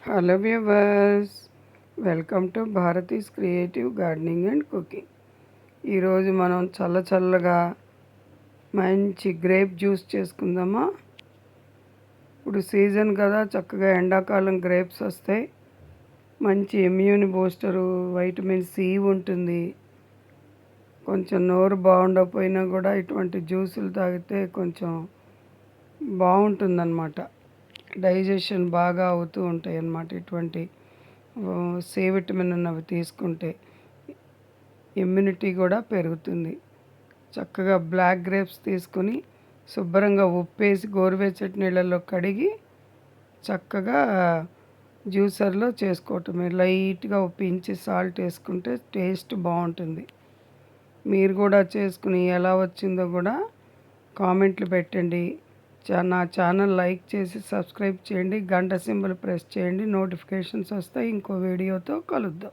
Hello viewers, welcome to Bharati's creative gardening and cooking. ఈరోజు మనం చల్లగా మంచి గ్రేప్ జ్యూస్ చేసుకుందామా. ఇప్పుడు సీజన్ కదా, చక్కగా ఎండాకాలం గ్రేప్స్ వస్తాయి. మంచి ఇమ్యూన్ బూస్టరు, వైటమిన్ సి ఉంటుంది. కొంచెం నోరు బాగుండకపోయినా కూడా ఇటువంటి జ్యూసులు తాగితే కొంచెం బాగుంటుందన్నమాట. డైజెషన్ బాగా అవుతూ ఉంటాయి అన్నమాట. ఇటువంటి సి విటమిన్ ఉన్నవి తీసుకుంటే ఇమ్యూనిటీ కూడా పెరుగుతుంది. చక్కగా బ్లాక్ గ్రేప్స్ తీసుకొని శుభ్రంగా ఉప్పేసి గోరువెచ్చటి నీళ్ళల్లో కడిగి చక్కగా జ్యూసర్లో చేసుకోవటమే. లైట్గా ఉప్పించి సాల్ట్ వేసుకుంటే టేస్ట్ బాగుంటుంది. మీరు కూడా చేసుకుని ఎలా వచ్చిందో కూడా కామెంట్లు పెట్టండి. నా ఛానల్ లైక్ చేసి సబ్స్క్రైబ్ చేయండి. గంట సింబల్ ప్రెస్ చేయండి. నోటిఫికేషన్స్ వస్తాయి. ఇంకో వీడియోతో కలుద్దాం.